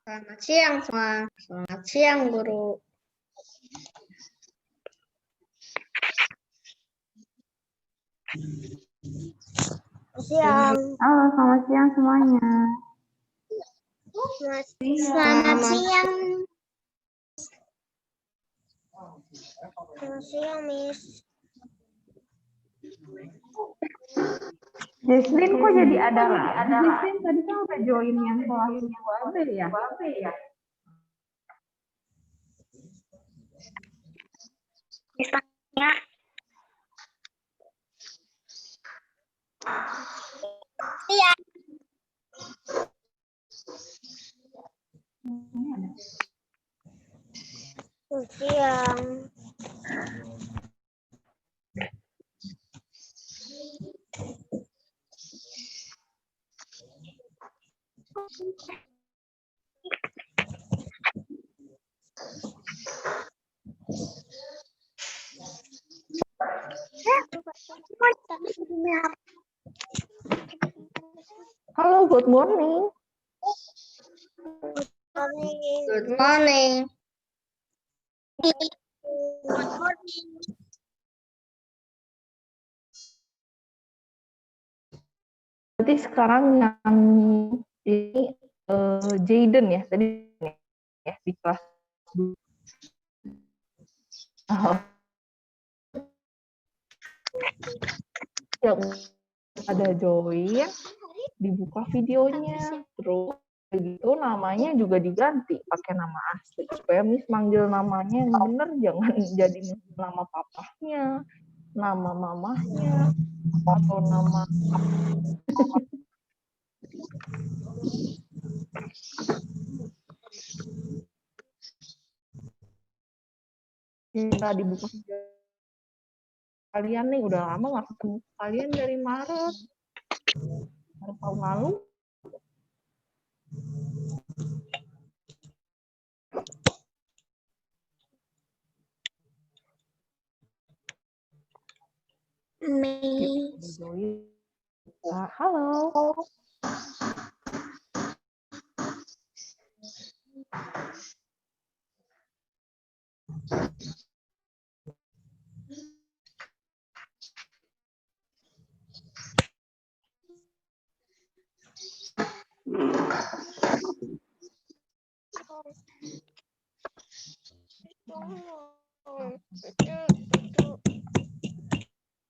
Selamat siang semua. Selamat siang guru. Siang. Halo, selamat siang semuanya. Selamat siang. Selamat siang, Miss. Jesslyn kok jadi ada lagi? Jesslyn tadi kan udah join yang kelas 2B ya? Misalnya. Iya. Siang. Halo, good morning. Good morning. Good morning. Berarti sekarang yang ini Jayden ya, tadi ya di kelas 2. Oh. Yang ada join, dibuka videonya, terus gitu namanya juga diganti pakai nama asli supaya Miss manggil namanya yang benar, jangan jadi nama papahnya, nama mamahnya, atau nama minta dibuka video kalian nih. Udah lama nggak ketemu kalian dari Maret tahun lalu. Miss. Halo.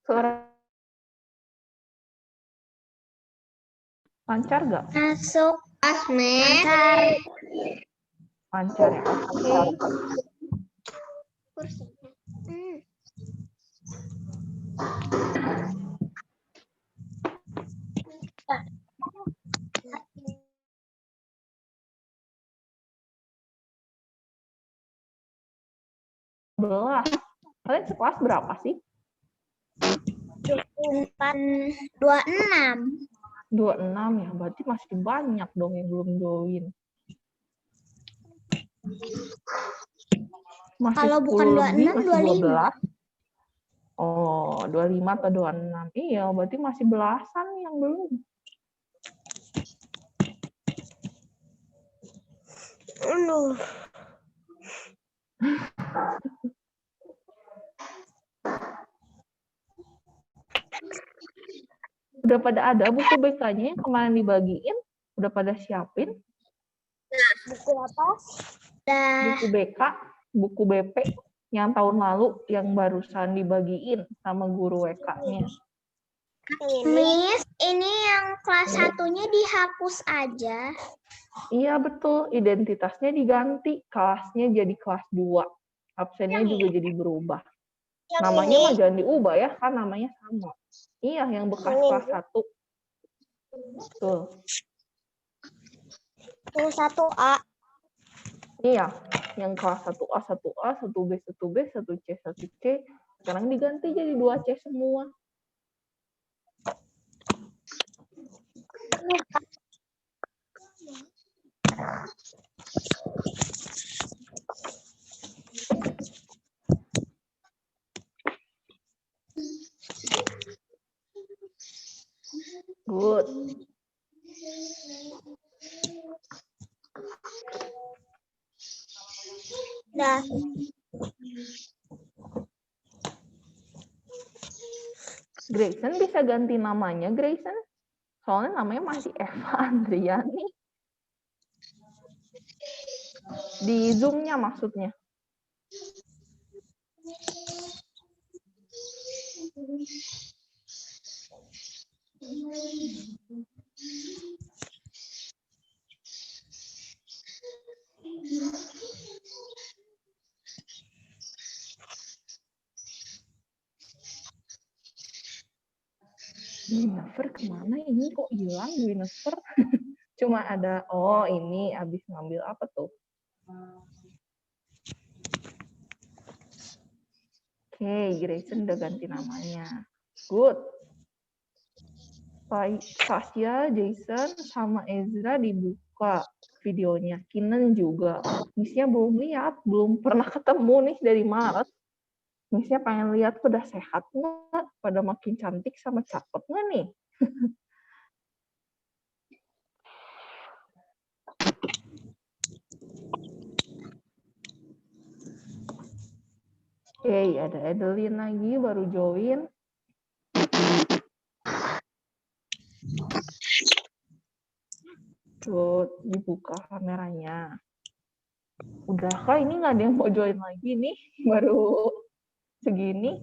Suara lancar nggak? Masuk. Asmi. Lancar ya. Oke. Belas. Kalian sekelas berapa sih? 26. 26 ya. Berarti masih banyak dong yang belum join. Masih Kalau 10 bukan lebih, 26, masih 25. 12. Oh, 25 atau 26. Iya, berarti masih belasan yang belum. Udah pada ada buku BK-nya yang kemarin dibagiin? Udah pada siapin? Buku apa? Udah. Buku BK, buku BP yang tahun lalu yang barusan dibagiin sama guru WK-nya. Miss, ini yang kelas satunya dihapus aja. Iya betul, identitasnya diganti, kelasnya jadi kelas 2. Absennya juga jadi berubah. Yang Namanya ini? mah jangan diubah ya, kan namanya sama. Iya, yang bekas Ini. kelas 1. Betul. Yang 1A. Iya, yang kelas 1A, 1A, 1B, 1B, 1C, 1C. Sekarang diganti jadi 2C semua. Good. Udah. Grayson bisa ganti namanya, Grayson? Soalnya namanya masih Eva Andriani. Di Zoom-nya maksudnya. Dwinever kemana ini? Kok hilang Dwinever? Cuma ada, oh ini habis ngambil apa tuh? Oke, Grayson udah ganti namanya. Good. Sasha, Jason, sama Ezra dibuka videonya. Kinan juga. Miss-nya belum lihat, belum pernah ketemu nih dari Maret. Miss-nya pengen lihat udah sehat nggak? Pada makin cantik sama cakep nggak nih? Oke, ada Adeline lagi baru join. Tuh, dibuka kameranya. Udah kah ini nggak ada yang mau join lagi nih? Baru segini.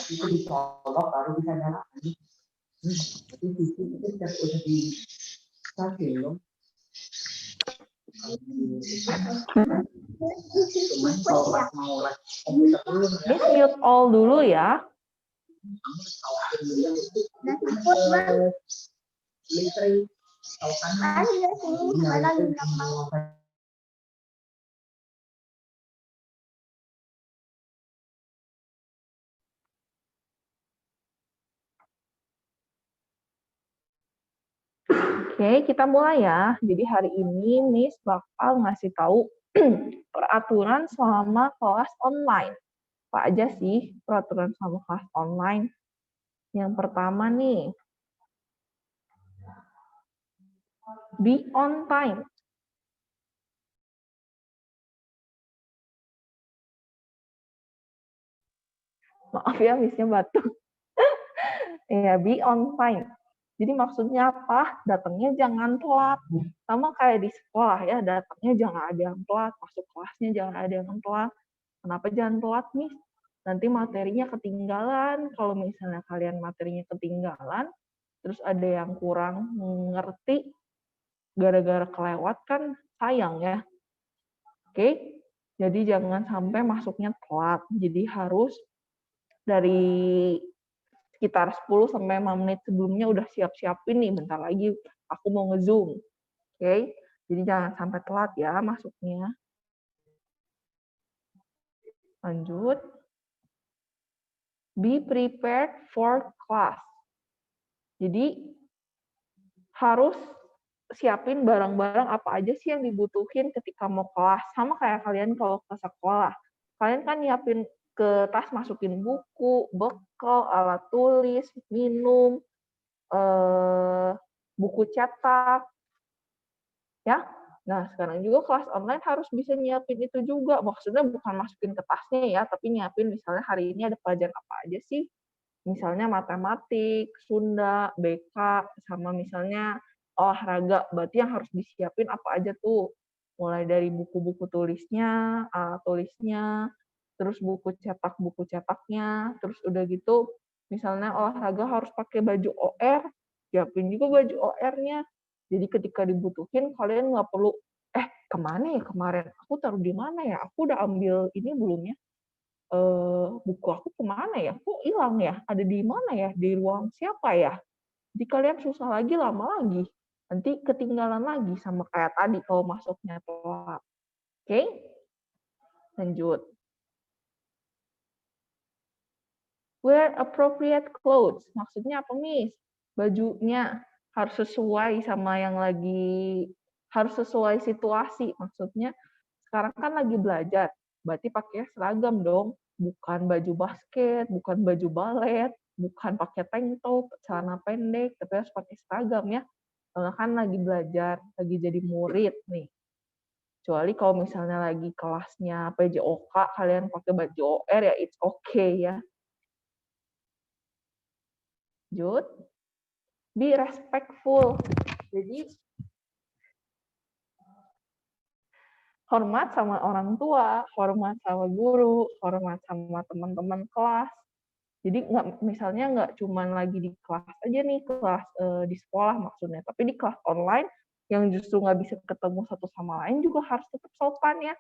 Itu dicolok baru bisa nyala. Tapi itu udah di loh. Miss mute all dulu ya. Oke, kita mulai ya. Jadi hari ini Miss bakal ngasih tahu peraturan selama kelas online. Apa aja sih peraturan selama kelas online? Yang pertama nih, be on time. Maaf ya, Miss-nya batuk. Ya, be on time. Jadi maksudnya apa? Datangnya jangan telat. Sama kayak di sekolah ya, datangnya jangan ada yang telat, masuk kelasnya jangan ada yang telat. Kenapa jangan telat, Miss? Nanti materinya ketinggalan. Kalau misalnya kalian materinya ketinggalan, terus ada yang kurang ngerti, gara-gara kelewat kan sayang ya. Oke? Jadi jangan sampai masuknya telat. Jadi harus dari sekitar 10 sampai 5 menit sebelumnya udah siap-siapin nih, bentar lagi aku mau nge-zoom. Oke? Jadi jangan sampai telat ya masuknya. Lanjut. Be prepared for class. Jadi harus siapin barang-barang apa aja sih yang dibutuhin ketika mau kelas. Sama kayak kalian kalau ke sekolah. Kalian kan nyiapin ke tas, masukin buku, bekal, alat tulis, minum, buku cetak, ya. Nah, sekarang juga kelas online harus bisa nyiapin itu juga. Maksudnya bukan masukin ke tasnya ya, tapi nyiapin misalnya hari ini ada pelajaran apa aja sih. Misalnya matematik, Sunda, BK, sama misalnya olahraga. Berarti yang harus disiapin apa aja tuh. Mulai dari buku-buku tulisnya, alat tulisnya, terus buku cetaknya, terus udah gitu misalnya olahraga harus pakai baju OR, siapin juga baju OR-nya. Jadi ketika dibutuhin kalian nggak perlu kemana ya kemarin aku taruh di mana ya, aku udah ambil ini belum ya, buku aku kemana ya, kok hilang ya, ada di mana ya, di ruang siapa ya. Jadi kalian susah lagi, lama lagi, nanti ketinggalan lagi sama kayak tadi kalau masuknya telat. Oke, lanjut. Wear appropriate clothes. Maksudnya apa, Miss? Bajunya harus sesuai sama yang lagi, harus sesuai situasi. Maksudnya sekarang kan lagi belajar, berarti pakai seragam dong. Bukan baju basket, bukan baju balet, bukan pakai tank top, celana pendek, tapi harus pakai seragam ya. Karena kan lagi belajar, lagi jadi murid nih. Kecuali kalau misalnya lagi kelasnya PJOK, kalian pakai baju OR ya it's okay ya. Lanjut. Be respectful. Jadi hormat sama orang tua, hormat sama guru, hormat sama teman-teman kelas. Jadi misalnya nggak cuma lagi di kelas aja nih, kelas di sekolah maksudnya, tapi di kelas online yang justru nggak bisa ketemu satu sama lain juga harus tetap sopan ya,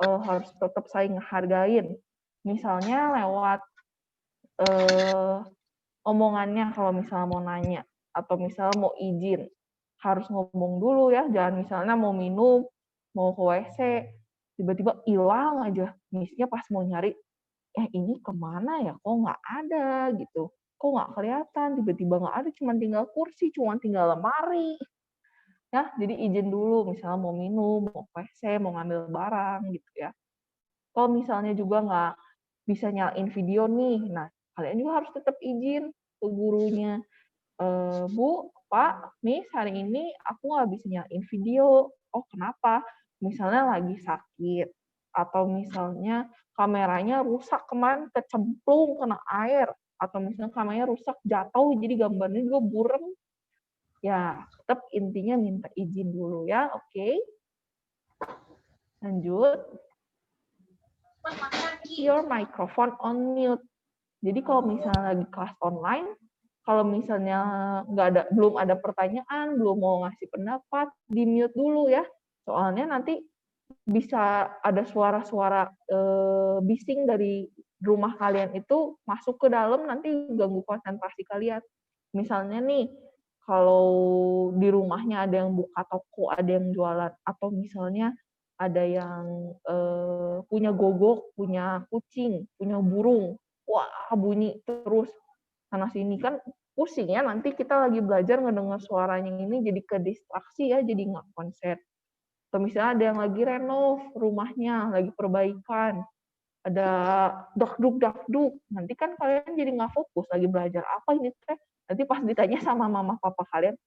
harus tetap saling ngehargain. Misalnya lewat omongannya kalau misalnya mau nanya atau misalnya mau izin, harus ngomong dulu ya, jangan misalnya mau minum, mau ke WC, tiba-tiba hilang aja, misalnya pas mau nyari, ini kemana ya, kok nggak ada gitu, kok nggak kelihatan, tiba-tiba nggak ada, cuma tinggal kursi, cuma tinggal lemari, ya, jadi izin dulu, misalnya mau minum, mau ke WC, mau ngambil barang gitu ya. Kalau misalnya juga nggak bisa nyalain video nih, nah kalian juga harus tetap izin ke gurunya, Bu, Pak, Miss, hari ini aku nggak bisa nyalain video. Oh, kenapa? Misalnya lagi sakit, atau misalnya kameranya rusak kemarin, kecemplung, kena air, atau misalnya kameranya rusak, jatuh, jadi gambarnya juga burem. Ya, tetap intinya minta izin dulu ya, oke? Lanjut. Your microphone on mute. Jadi kalau misalnya lagi kelas online, kalau misalnya belum ada pertanyaan, belum mau ngasih pendapat, di mute dulu ya. Soalnya nanti bisa ada suara-suara bising dari rumah kalian itu masuk ke dalam, nanti ganggu konsentrasi kalian. Misalnya nih, kalau di rumahnya ada yang buka toko, ada yang jualan, atau misalnya ada yang punya gogok, punya kucing, punya burung, wah bunyi terus sana sini, kan pusing ya, nanti kita lagi belajar ngedengar suaranya ini jadi ke distraksi ya, jadi nggak konsen. Atau misalnya ada yang lagi renov rumahnya, lagi perbaikan, ada dakduk, nanti kan kalian jadi nggak fokus lagi belajar apa ini teh. Nanti pas ditanya sama mama papa kalian,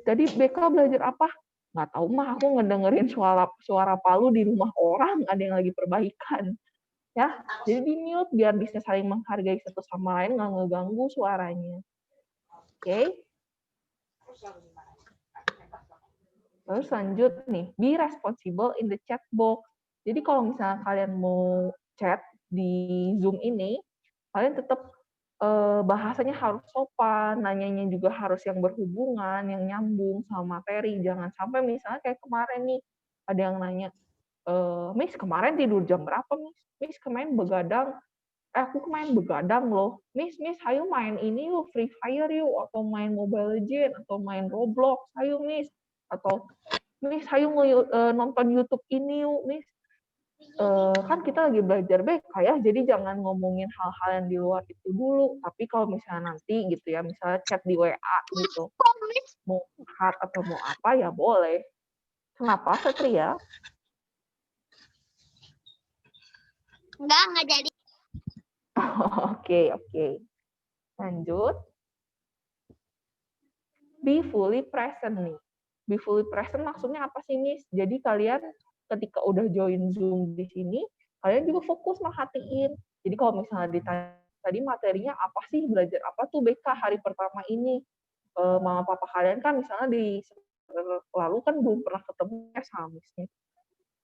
tadi BK belajar apa? Nggak tahu mah, aku ngedengerin suara palu di rumah orang, ada yang lagi perbaikan. Ya, jadi di mute biar bisa saling menghargai satu sama lain, nggak ngeganggu suaranya. Oke. Terus lanjut nih, be responsible in the chat box. Jadi kalau misalnya kalian mau chat di Zoom ini, kalian tetap bahasanya harus sopan, nanyanya juga harus yang berhubungan, yang nyambung sama materi. Jangan sampai misalnya kayak kemarin nih, ada yang nanya, Miss kemarin tidur jam berapa, Miss? Miss kemarin begadang. Aku kemarin begadang loh. Miss, ayo main ini yuk, Free Fire yuk, atau main Mobile Legends, atau main Roblox, ayo Miss. Atau Miss, ayo nonton YouTube ini yuk, Miss. Kan kita lagi belajar BK ya, jadi jangan ngomongin hal-hal yang di luar itu dulu. Tapi kalau misalnya nanti gitu ya, misalnya chat di WA gitu, mau curhat atau mau apa ya boleh. Kenapa, Satria? Enggak jadi. Oke. Lanjut. Be fully present nih. Be fully present maksudnya apa sih, Miss? Jadi kalian ketika udah join Zoom di sini, kalian juga fokus merhatiin. Jadi kalau misalnya ditanya tadi materinya apa sih, belajar apa tuh BK hari pertama ini, mama papa kalian kan misalnya di lalu kan belum pernah ketemu sama Miss-nya.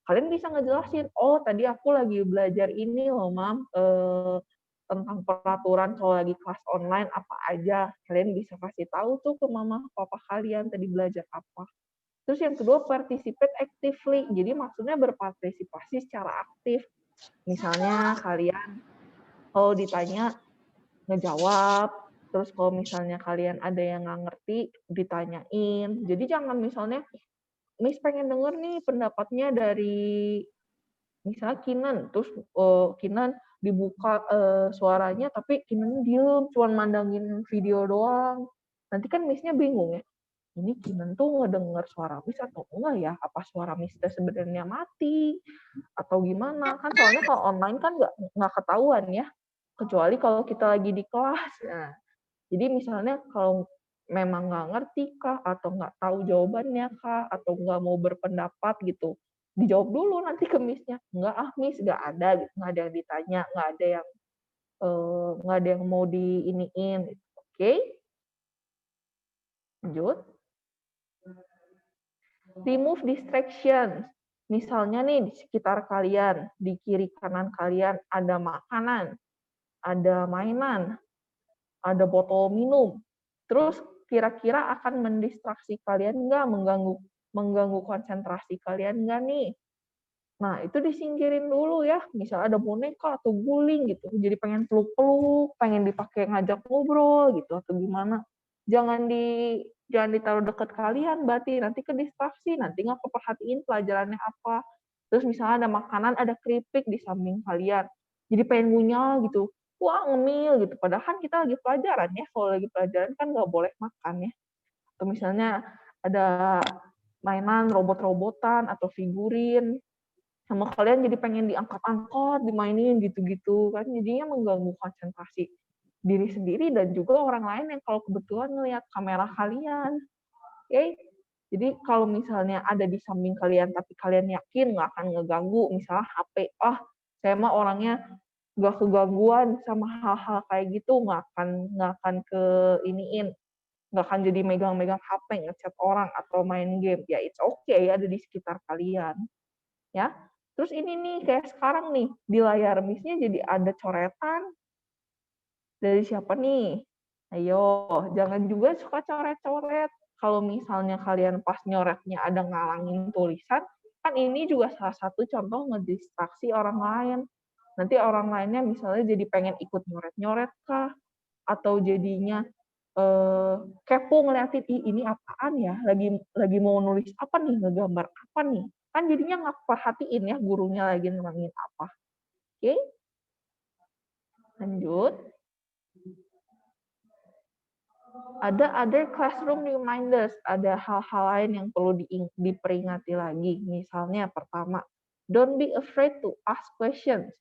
Kalian bisa ngejelasin, oh tadi aku lagi belajar ini loh, Mam, tentang peraturan kalau lagi kelas online apa aja. Kalian bisa kasih tahu tuh ke mama papa kalian tadi belajar apa. Terus yang kedua, participate actively. Jadi maksudnya berpartisipasi secara aktif. Misalnya kalian kalau ditanya ngejawab, terus kalau misalnya kalian ada yang nggak ngerti ditanyain. Jadi jangan misalnya Miss pengen denger nih pendapatnya dari misalnya Kinan, terus Kinan dibuka suaranya, tapi Kinan diem, cuma mandangin video doang. Nanti kan Miss-nya bingung ya, ini Kinan tuh ngedenger suara Miss atau enggak ya? Apa suara Miss-nya sebenarnya mati? Atau gimana? Kan soalnya kalau online kan nggak ketahuan ya, kecuali kalau kita lagi di kelas. Nah, jadi misalnya kalau memang nggak ngerti kah, atau nggak tahu jawabannya kah, atau nggak mau berpendapat gitu, dijawab dulu nanti ke Miss-nya. Nggak Miss, nggak ada, gitu. Nggak ada yang ditanya, nggak ada yang mau diiniin. Gitu. Oke? Lanjut. Remove distraction. Misalnya nih di sekitar kalian, di kiri kanan kalian ada makanan, ada mainan, ada botol minum. Terus kira-kira akan mendistraksi kalian nggak, mengganggu konsentrasi kalian nggak nih? Nah, itu disingkirin dulu ya. Misalnya ada boneka atau guling gitu, jadi pengen peluk-peluk, pengen dipakai ngajak ngobrol gitu atau gimana. Jangan ditaruh dekat kalian, berarti nanti ke distraksi, nanti nggak keperhatiin pelajarannya apa. Terus misalnya ada makanan, ada keripik di samping kalian, jadi pengen ngunyah gitu, wah ngemil gitu. Padahal kan kita lagi pelajaran ya, kalau lagi pelajaran kan nggak boleh makan ya. Atau misalnya ada mainan robot-robotan atau figurin, sama kalian jadi pengen diangkat-angkat, dimainin gitu-gitu kan, jadinya mengganggu konsentrasi diri sendiri dan juga orang lain yang kalau kebetulan ngelihat kamera kalian. Oke? Jadi kalau misalnya ada di samping kalian tapi kalian yakin nggak akan ngeganggu, misalnya HP, saya mah orangnya nggak kegangguan sama hal-hal kayak gitu, nggak akan nggak akan jadi megang-megang HP ngechat orang atau main game, ya it's okay ada di sekitar kalian, ya. Terus ini nih, kayak sekarang nih, di layar Miss-nya jadi ada coretan. Dari siapa nih? Ayo, jangan juga suka coret-coret. Kalau misalnya kalian pas nyoretnya ada ngalangin tulisan, kan ini juga salah satu contoh ngedistraksi orang lain. Nanti orang lainnya misalnya jadi pengen ikut nyoret-nyoret kah? Atau jadinya kepo ngeliatin, ini apaan ya? Lagi mau nulis apa nih? Ngegambar apa nih? Kan jadinya nggak perhatiin ya gurunya lagi nerangin apa. Oke? Lanjut. Ada other classroom reminders, ada hal-hal lain yang perlu diperingati lagi. Misalnya pertama, don't be afraid to ask questions.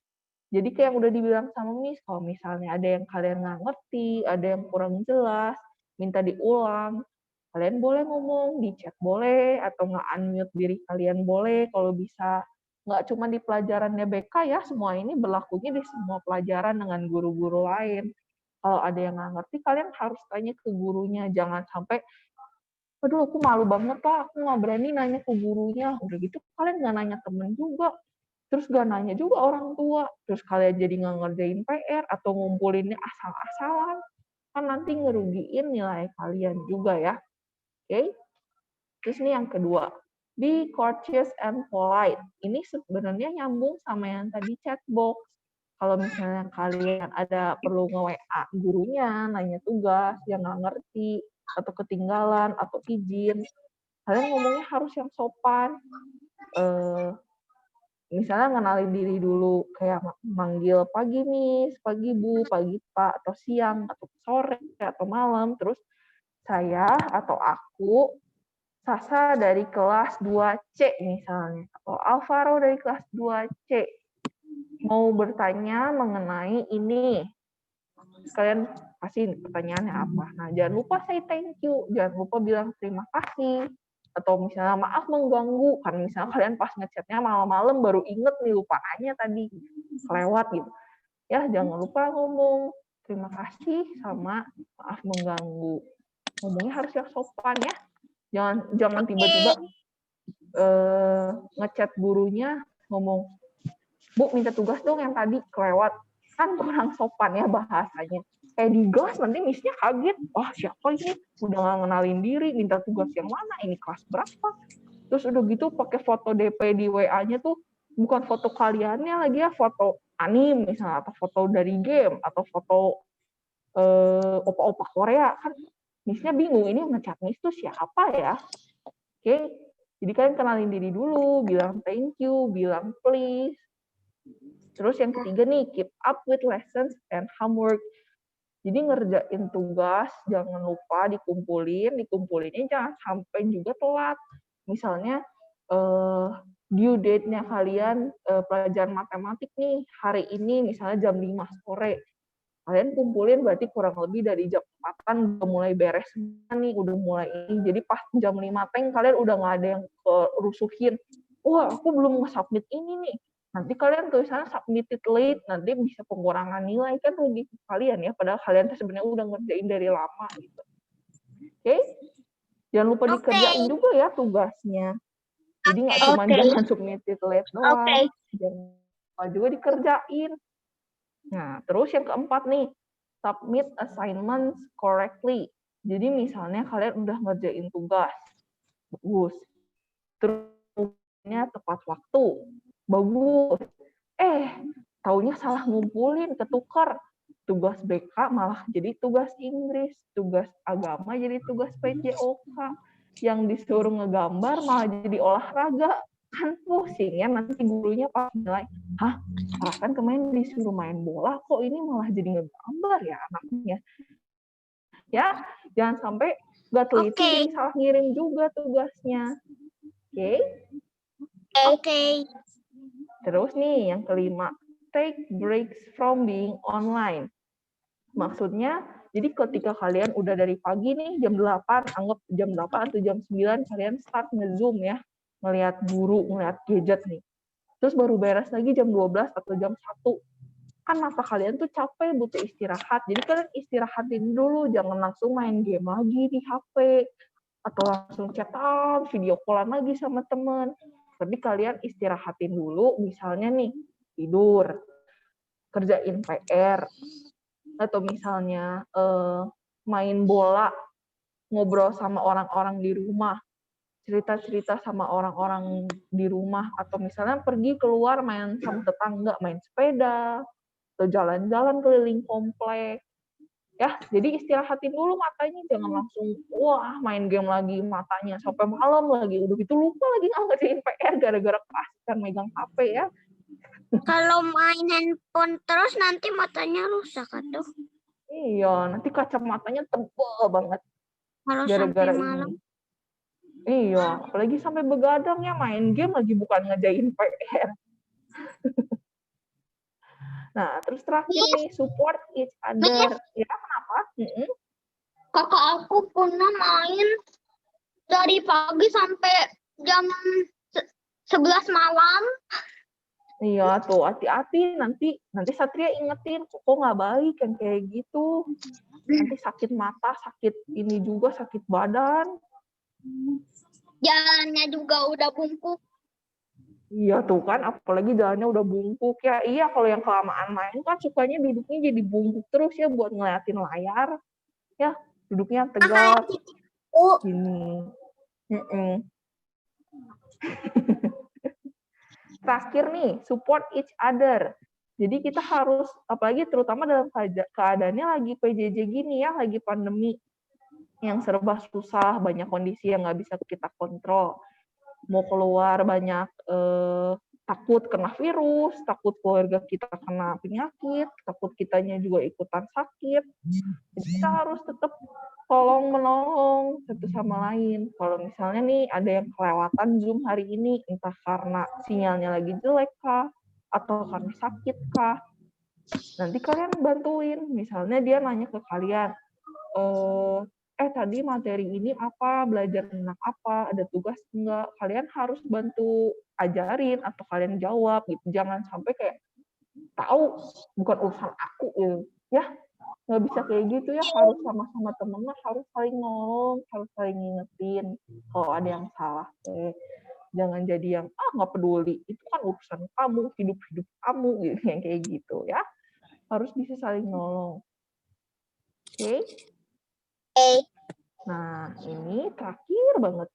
Jadi kayak yang udah dibilang sama Miss, kalau misalnya ada yang kalian nggak ngerti, ada yang kurang jelas, minta diulang, kalian boleh ngomong, di chat boleh, atau nggak unmute diri kalian boleh, kalau bisa. Nggak cuma di pelajarannya BK ya, semua ini berlakunya di semua pelajaran dengan guru-guru lain. Kalau ada yang nggak ngerti, kalian harus tanya ke gurunya. Jangan sampai, aduh aku malu banget Pak, aku nggak berani nanya ke gurunya. Udah gitu kalian nggak nanya temen juga. Terus nggak nanya juga orang tua. Terus kalian jadi nggak ngerjain PR atau ngumpulinnya asal-asalan. Kan nanti ngerugiin nilai kalian juga ya. Oke? Terus nih yang kedua, be courteous and polite. Ini sebenarnya nyambung sama yang tadi chat box. Kalau misalnya kalian ada perlu nge-WA gurunya, nanya tugas yang nggak ngerti, atau ketinggalan, atau izin, kalian ngomongnya harus yang sopan. Misalnya ngenalin diri dulu, kayak manggil pagi Miss, pagi Bu, pagi Pak, atau siang, atau sore, atau malam. Terus saya atau aku, Sasa dari kelas 2C misalnya, atau Alvaro dari kelas 2C. Mau bertanya mengenai ini, kalian kasih pertanyaannya apa. Nah, jangan lupa say thank you, jangan lupa bilang terima kasih, atau misalnya maaf mengganggu, kan misalnya kalian pas ngechatnya malam-malam baru inget nih, lupa nanya tadi, kelewat gitu. Ya, jangan lupa ngomong terima kasih sama maaf mengganggu. Ngomongnya harus yang sopan ya. Jangan tiba-tiba ngechat gurunya ngomong, Bu, minta tugas dong yang tadi kelewat. Kan kurang sopan ya bahasanya. Kayak di kelas nanti Miss-nya kaget. Wah, siapa ini? Udah nggak ngenalin diri, minta tugas yang mana? Ini kelas berapa? Terus udah gitu pakai foto DP di WA-nya tuh bukan foto kaliannya lagi ya, foto anime misalnya, atau foto dari game, atau foto opa-opa Korea. Kan Miss-nya bingung, ini ngechat Miss tuh siapa ya? Oke, jadi kalian kenalin diri dulu, bilang thank you, bilang please, Terus yang ketiga nih, keep up with lessons and homework. Jadi ngerjain tugas, jangan lupa dikumpulinnya jangan sampai juga telat. Misalnya due date-nya kalian pelajaran matematik nih, hari ini misalnya jam 5 sore. Kalian kumpulin berarti kurang lebih dari jam 4-an udah mulai beres nih, udah mulai ini. Jadi pas jam 5 kalian udah nggak ada yang rusuhin. Wah, aku belum nge-submit ini nih. Nanti kalian tulisannya submitted late, nanti bisa pengurangan nilai, kan rugi kalian ya, padahal kalian sebenarnya udah ngerjain dari lama gitu. Oke? Jangan lupa dikerjain juga ya tugasnya. Jadi nggak cuma jangan submitted late doang, jangan lupa juga dikerjain. Nah, terus yang keempat nih, submit assignments correctly. Jadi misalnya kalian udah ngerjain tugas, bagus. Terusnya tepat waktu, bagus. Taunya salah ngumpulin, ketukar. Tugas BK malah jadi tugas Inggris, tugas agama jadi tugas PJOK. Yang disuruh ngegambar malah jadi olahraga. Kan pusing ya, nanti gurunya pas nilai, kan kemarin disuruh main bola, kok ini malah jadi ngegambar ya anaknya. Ya, jangan sampai nggak teliti jadi salah ngirim juga tugasnya. Oke? Terus nih, yang kelima, take breaks from being online. Maksudnya, jadi ketika kalian udah dari pagi nih, jam 8, anggap jam 8 atau jam 9, kalian start nge-zoom ya, ngelihat guru, ngelihat gadget nih. Terus baru beres lagi jam 12 atau jam 1. Kan mata kalian tuh capek, butuh istirahat. Jadi kalian istirahatin dulu, jangan langsung main game lagi di HP. Atau langsung chatan, video callan lagi sama temen. Tapi kalian istirahatin dulu, misalnya nih, tidur, kerjain PR, atau misalnya main bola, ngobrol sama orang-orang di rumah, cerita-cerita sama orang-orang di rumah, atau misalnya pergi keluar main sama tetangga, main sepeda, atau jalan-jalan keliling komplek. Ya, jadi istirahatin dulu matanya, jangan langsung main game lagi matanya sampai malam lagi, udah gitu lupa lagi ngerjain PR gara-gara kan megang HP ya. Kalau main handphone terus nanti matanya rusak atuh. Iya, nanti kacamatanya tebal banget Kalau gara-gara sampai malam. ini. Iya, apalagi sampai begadang ya, main game lagi bukan ngerjain PR. Nah, terus terakhir nih, support each other. Ya, kenapa? Kakak aku pernah main dari pagi sampai jam 11 malam. Iya tuh, hati-hati nanti Satria ingetin, kok nggak baik kan kayak gitu. Nanti sakit mata, sakit ini juga, sakit badan. Jalannya juga udah bungkuk. Iya tuh kan, apalagi jalannya udah bungkuk ya. Iya, kalau yang kelamaan main kan sukanya duduknya jadi bungkuk terus ya buat ngeliatin layar. Ya, duduknya tegak. Gini. Terakhir nih, support each other. Jadi kita harus, apalagi terutama dalam keadaannya lagi PJJ gini ya, lagi pandemi yang serba susah, banyak kondisi yang nggak bisa kita kontrol. Mau keluar banyak takut kena virus, takut keluarga kita kena penyakit, takut kitanya juga ikutan sakit. Jadi kita harus tetap tolong-menolong satu sama lain. Kalau misalnya nih ada yang kelewatan Zoom hari ini, entah karena sinyalnya lagi jelek kah, atau karena sakit kah, nanti kalian bantuin. Misalnya dia nanya ke kalian, tadi materi ini apa, belajar tentang apa, ada tugas enggak, kalian harus bantu ajarin atau kalian jawab gitu. Jangan sampai kayak tahu bukan urusan aku gitu. Ya, nggak bisa kayak gitu ya, harus sama-sama temennya, harus saling nolong, harus saling ngingetin kalau ada yang salah. Jangan jadi yang nggak peduli, itu kan urusan kamu, hidup kamu gitu, yang kayak gitu ya. Harus bisa saling nolong. Oke? Nah, ini terakhir banget.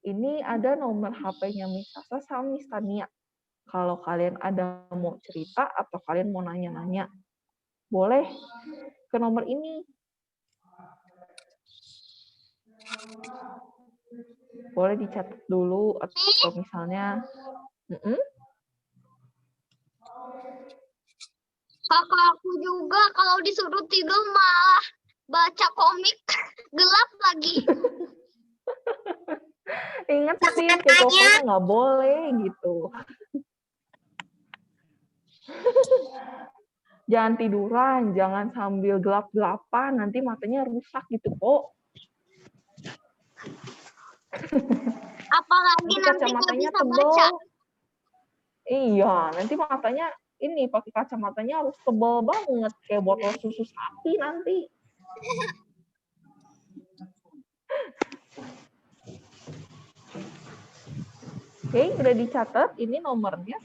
Ini ada nomor HP-nya Miss Sasa sama Miss Tania. Kalau kalian ada mau cerita atau kalian mau nanya-nanya, boleh ke nomor ini. Boleh dicatat dulu atau misalnya Kakak aku juga kalau disuruh tidur malah baca komik gelap lagi. Ingat sih, pokoknya nggak boleh gitu. Jangan tiduran, jangan sambil gelap-gelapan, nanti matanya rusak gitu kok. Apalagi Nanti nanti nggak kacamatanya bisa tebel. baca. Iya, nanti matanya ini pakai kacamatanya harus tebal banget kayak botol susu sapi nanti. Oke, udah dicatat ini nomornya.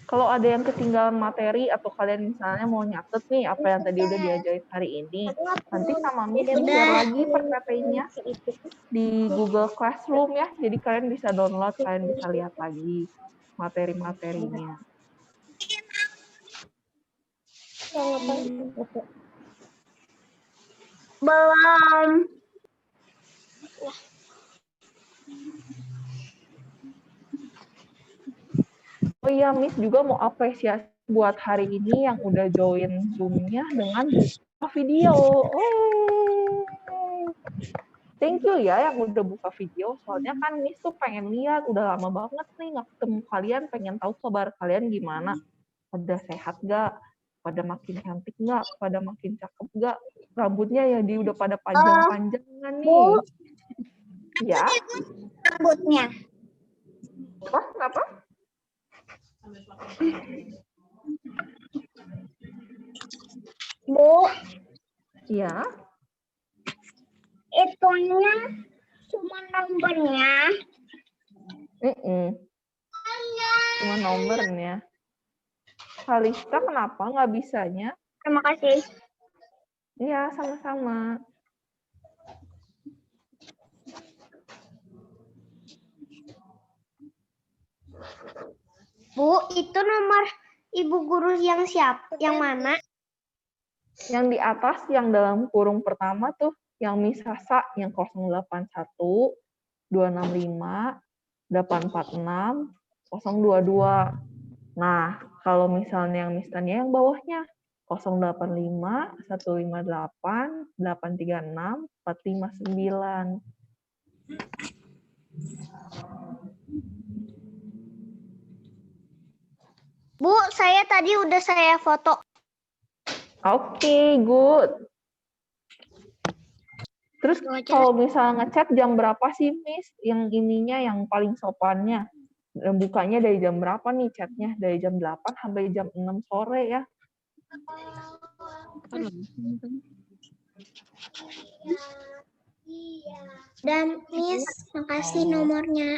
Kalau ada yang ketinggalan materi atau kalian misalnya mau nyatet nih apa yang tadi udah diajarin hari ini, nanti sama Miss share lagi PPT-nya di Google Classroom ya. Jadi kalian bisa download, kalian bisa lihat lagi materi-materinya. Belum. Oh iya, Miss juga mau apresiasi buat hari ini yang udah join Zoom-nya dengan buka video. Thank you ya yang udah buka video. Soalnya kan Miss tuh pengen lihat, udah lama banget nih nggak ketemu kalian, pengen tahu kabar kalian gimana. Pada sehat nggak? Pada makin cantik nggak? Pada makin cakep nggak? Rambutnya ya udah pada panjang-panjangan nih. Ya. Rambutnya. Wah, kenapa? Bu, Iya. itunya cuma nomornya. Cuma nomornya. Kalista kenapa nggak bisanya? Terima kasih. Iya, sama-sama. Bu, itu nomor ibu guru yang siapa? Yang mana? Yang di atas, yang dalam kurung pertama tuh, yang Miss Sasa, yang 081, 265, 846, 022. Nah, kalau misalnya yang Miss Tania yang bawahnya, 085, 158, 836, 459. Bu, saya tadi udah saya foto. Oke, good. Terus kalau misalnya ngechat jam berapa sih, Miss? Yang ininya, yang paling sopannya. Dan bukanya dari jam berapa nih chatnya? Dari jam 8 sampai jam 6 sore ya. Dan Miss, makasih nomornya.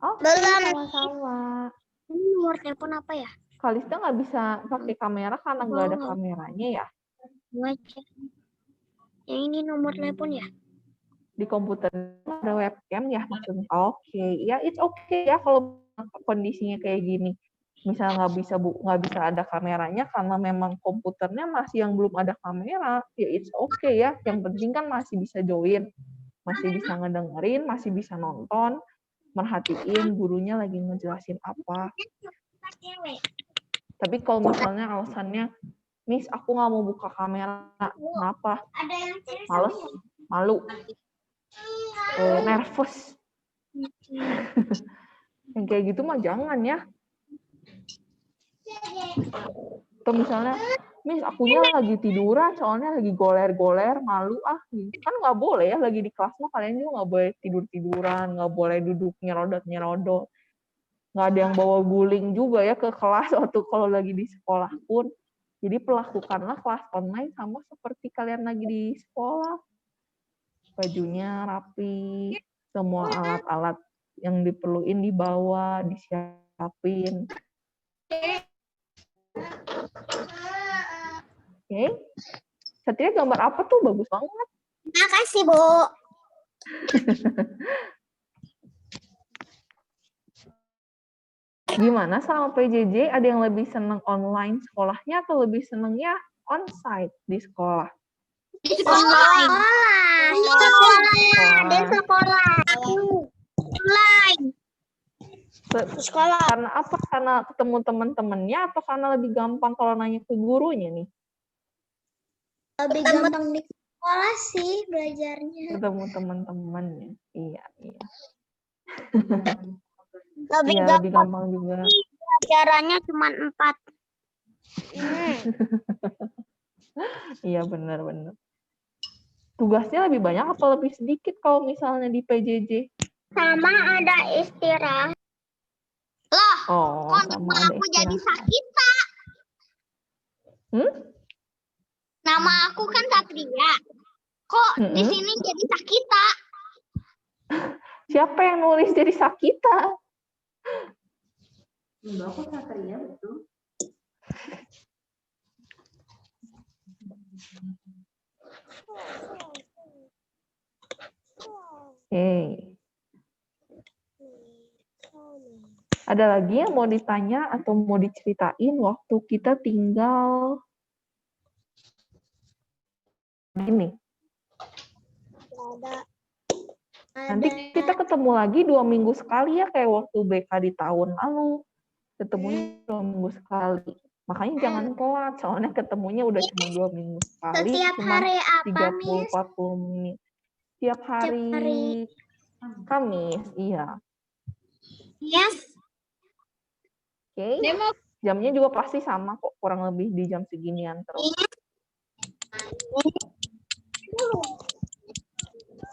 Oke, Belum. sama-sama. Ini nomor telepon apa ya? Kalista nggak bisa pakai kamera karena nggak ada kameranya ya? Yang ini nomor telepon ya? Di komputer ada webcam ya maksudnya? Oke, ya it's okay ya kalau kondisinya kayak gini. Misal nggak bisa ada kameranya karena memang komputernya masih yang belum ada kamera, ya it's okay ya. Yang penting kan masih bisa join, masih bisa ngedengerin, masih bisa nonton, merhatiin gurunya lagi ngejelasin apa. Tapi kalau misalnya alasannya, Miss aku nggak mau buka kamera, kenapa? Males, malu, nervous. Yang kayak gitu mah jangan ya. Atau misalnya, Miss akunya lagi tiduran, soalnya lagi goler-goler, malu kan nggak boleh ya, lagi di kelas mah kalian juga nggak boleh tidur-tiduran, nggak boleh duduk nyerodot-nyerodot. Nggak ada yang bawa guling juga ya ke kelas waktu kalau lagi di sekolah pun. Jadi perlakukanlah kelas online sama seperti kalian lagi di sekolah. Bajunya rapi, semua alat-alat yang diperluin dibawa, disiapin. Oke. Satria gambar apa tuh? Bagus banget. Makasih, Bu. Gimana sama PJJ? Ada yang lebih senang online sekolahnya atau lebih senangnya onsite di sekolah? Di sekolah. Di sekolah. Online. Sekolah. Karena apa? Karena ketemu teman-temannya atau karena lebih gampang kalau nanya ke gurunya nih? Lebih gampang di sekolah sih belajarnya. Ketemu teman-temannya. Iya, iya. Lebih Iya, lebih gampang juga. pelajarannya cuma 4. Iya, benar-benar. Tugasnya lebih banyak atau lebih sedikit kalau misalnya di PJJ? Sama ada istirahat. Loh, Oh, kok sama nama ada aku jadi istirahat. Sakita? Hmm? Nama aku kan Satria. Kok di Mm-mm. sini jadi Sakita? Siapa yang nulis jadi Sakita? Enggak, aku Satria betul. Oke. Ada lagi yang mau ditanya atau mau diceritain waktu kita tinggal ini? Nanti kita ketemu lagi 2 minggu sekali ya, kayak waktu BK di tahun lalu. Ketemunya 2 minggu sekali. Makanya jangan telat, soalnya ketemunya udah cuma 2 minggu sekali. Setiap Cuma hari apa, 30-40 menit. Tiap hari Kamis, iya. Yes. Oke. Jamnya juga pasti sama kok, kurang lebih di jam seginian terus.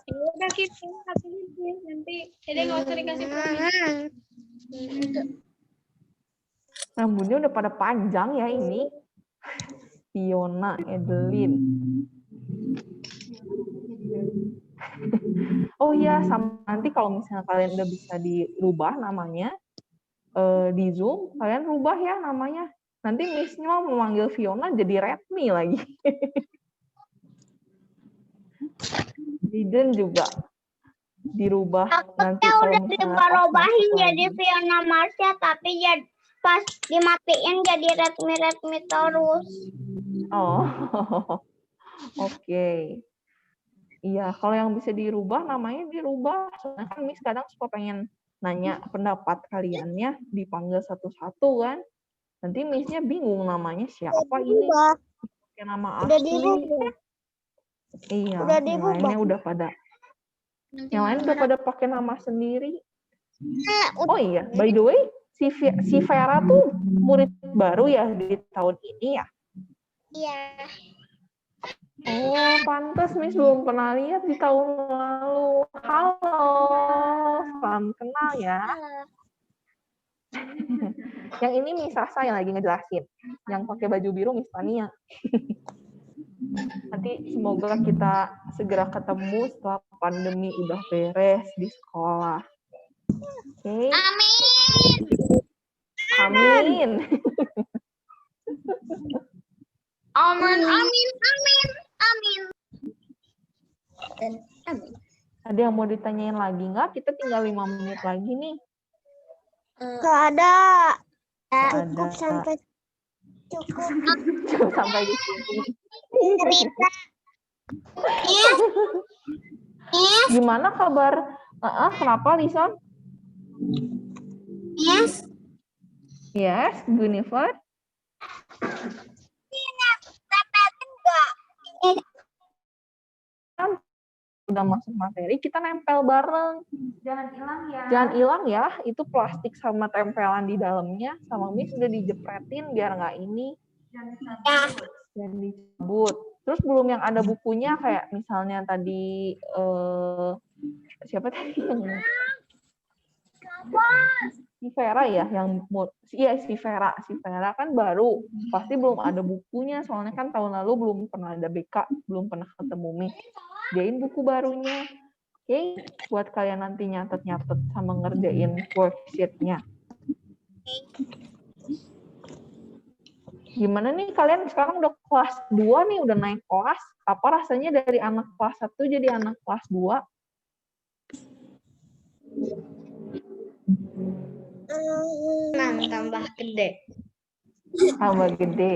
Udah gitu, nanti jadi nggak usah dikasih Rambutnya udah pada panjang ya ini. Fiona, Edelyn. Oh iya, sama nanti kalau misalnya kalian udah bisa dirubah namanya di Zoom, kalian rubah ya namanya. Nanti Miss-nya mau memanggil Fiona jadi Redmi lagi. Diden juga dirubah nanti kalau udah misalnya pas diubah-ubahin masuk jadi lagi. Fiona Marsha, tapi jadi pas dimatiin jadi Redmi terus. Oh, oke. Iya, kalau yang bisa dirubah namanya dirubah. Soalnya kan Miss kadang suka pengen nanya pendapat kaliannya, dipanggil satu-satu kan. Nanti Miss-nya bingung namanya siapa ini. Pakai nama asli. Iya, yang lainnya udah pada pakai nama sendiri. Oh iya, by the way, si Vera tuh murid baru ya di tahun ini ya? Iya. Oh, pantas Miss belum pernah lihat di tahun lalu. Halo, salam kenal ya. Yang ini Miss Sasa yang lagi ngejelasin. Yang pakai baju biru Miss Tania. Nanti semoga kita segera ketemu setelah pandemi udah beres di sekolah. Oke. Amin. Amin. Amin. Amin. Amin. Amin. Dan amin. Ada yang mau ditanyain lagi nggak? Kita tinggal 5 menit lagi nih. Nggak ada. Cukup sampai Cukup sampai di sini. Gimana kabar? Kenapa, Lison? Yes. Yes, Gunifer. Udah masuk materi, kita nempel bareng. Jangan hilang ya. Jangan hilang ya, itu plastik sama tempelan di dalamnya, sama Miss udah dijepretin biar nggak ini. Jangan dicabut. Terus belum yang ada bukunya, kayak misalnya tadi, siapa tadi yang... Si Vera ya, si Vera kan baru, pasti belum ada bukunya, soalnya kan tahun lalu belum pernah ada BK, belum pernah ketemu Miss. Diain buku barunya. Oke, buat kalian nanti nyatet-nyatet sama ngerjain worksheet-nya. Gimana nih kalian sekarang udah kelas 2 nih, udah naik kelas. Apa rasanya dari anak kelas 1 jadi anak kelas 2? tambah gede. Tambah gede.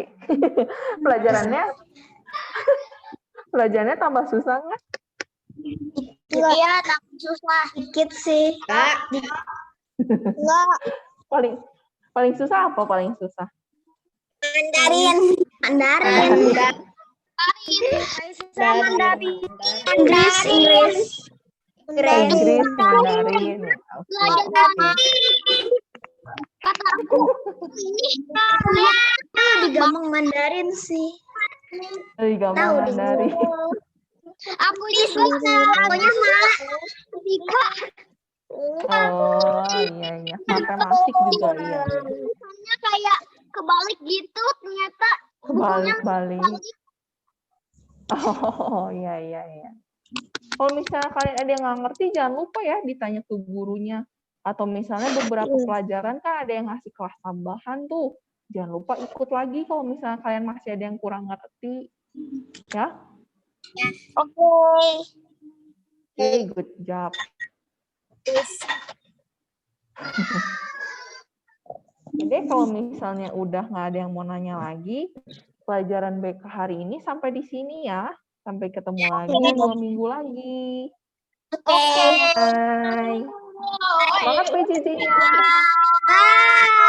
Pelajarannya tambah susah nggak? Iya, tapi susah. Dikit sih. Kak. Enggak. Paling susah apa paling susah? Mandarin. Mandarin. Inggris. Inggris, Mandarin. Ya, oke, Belajar oke. kata aku ini Lebih gampang Mandarin sih. Lebih gampang Mandarin. aku juga Pokoknya malah Tiga. Oh, iya. Matematik juga, iya. Misalnya kayak kebalik gitu, ternyata bukunya Balik. Oh, iya. Kalau misalnya kalian ada yang nggak ngerti, jangan lupa ya ditanya ke gurunya. Atau misalnya beberapa pelajaran kan ada yang ngasih kelas tambahan tuh. Jangan lupa ikut lagi kalau misalnya kalian masih ada yang kurang ngerti. Ya? Oke, good job. Jadi kalau misalnya udah nggak ada yang mau nanya lagi, pelajaran BK hari ini sampai di sini ya. Sampai ketemu lagi 2 minggu lagi. Bye. Semangat PJJ-nya. Bye.